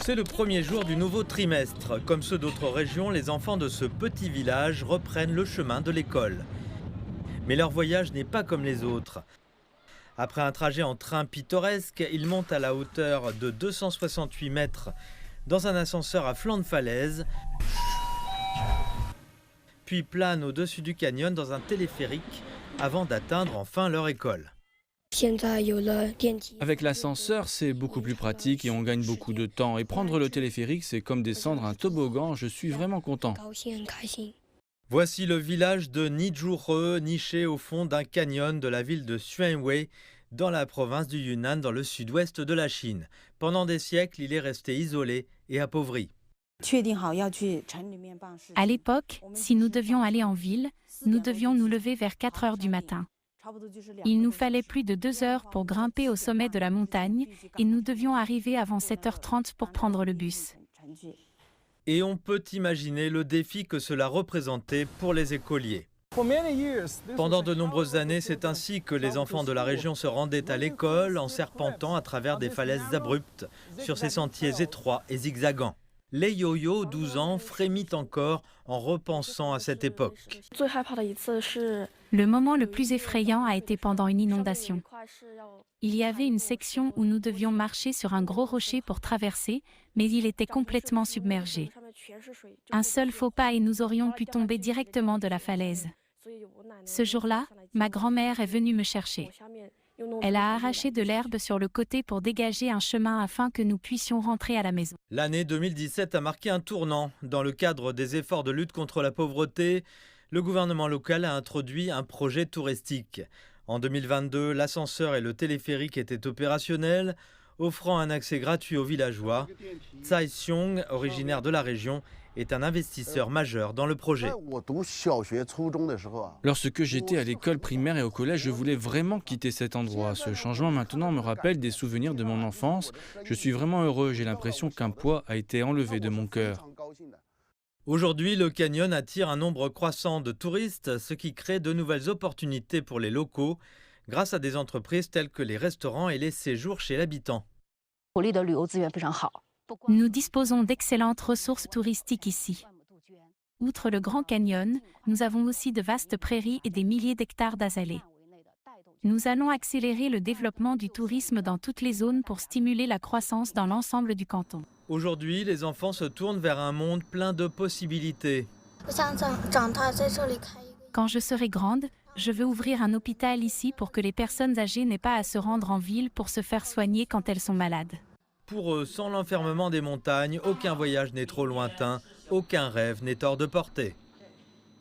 C'est le premier jour du nouveau trimestre. Comme ceux d'autres régions, les enfants de ce petit village reprennent le chemin de l'école. Mais leur voyage n'est pas comme les autres. Après un trajet en train pittoresque, ils montent à la hauteur de 268 mètres dans un ascenseur à flanc de falaise, puis planent au-dessus du canyon dans un téléphérique avant d'atteindre enfin leur école. Avec l'ascenseur, c'est beaucoup plus pratique et on gagne beaucoup de temps. Et prendre le téléphérique, c'est comme descendre un toboggan. Je suis vraiment content. Voici le village de Nijure, niché au fond d'un canyon de la ville de Xuanwei, dans la province du Yunnan, dans le sud-ouest de la Chine. Pendant des siècles, il est resté isolé et appauvri. À l'époque, si nous devions aller en ville, nous devions nous lever vers 4 heures du matin. Il nous fallait plus de 2 heures pour grimper au sommet de la montagne et nous devions arriver avant 7h30 pour prendre le bus. Et on peut imaginer le défi que cela représentait pour les écoliers. Pendant de nombreuses années, c'est ainsi que les enfants de la région se rendaient à l'école en serpentant à travers des falaises abruptes sur ces sentiers étroits et zigzagants. Lei Yoyo, 12 ans, frémit encore en repensant à cette époque. Le moment le plus effrayant a été pendant une inondation. Il y avait une section où nous devions marcher sur un gros rocher pour traverser, mais il était complètement submergé. Un seul faux pas et nous aurions pu tomber directement de la falaise. Ce jour-là, ma grand-mère est venue me chercher. Elle a arraché de l'herbe sur le côté pour dégager un chemin afin que nous puissions rentrer à la maison. L'année 2017 a marqué un tournant. Dans le cadre des efforts de lutte contre la pauvreté, le gouvernement local a introduit un projet touristique. En 2022, l'ascenseur et le téléphérique étaient opérationnels, offrant un accès gratuit aux villageois. Tsai Xiong, originaire de la région, est un investisseur majeur dans le projet. Lorsque j'étais à l'école primaire et au collège, je voulais vraiment quitter cet endroit. Ce changement maintenant me rappelle des souvenirs de mon enfance. Je suis vraiment heureux, j'ai l'impression qu'un poids a été enlevé de mon cœur. Aujourd'hui, le canyon attire un nombre croissant de touristes, ce qui crée de nouvelles opportunités pour les locaux, grâce à des entreprises telles que les restaurants et les séjours chez l'habitant. Nous disposons d'excellentes ressources touristiques ici. Outre le Grand Canyon, nous avons aussi de vastes prairies et des milliers d'hectares d'azalées. Nous allons accélérer le développement du tourisme dans toutes les zones pour stimuler la croissance dans l'ensemble du canton. Aujourd'hui, les enfants se tournent vers un monde plein de possibilités. Quand je serai grande, je veux ouvrir un hôpital ici pour que les personnes âgées n'aient pas à se rendre en ville pour se faire soigner quand elles sont malades. Pour eux, sans l'enfermement des montagnes, aucun voyage n'est trop lointain, aucun rêve n'est hors de portée.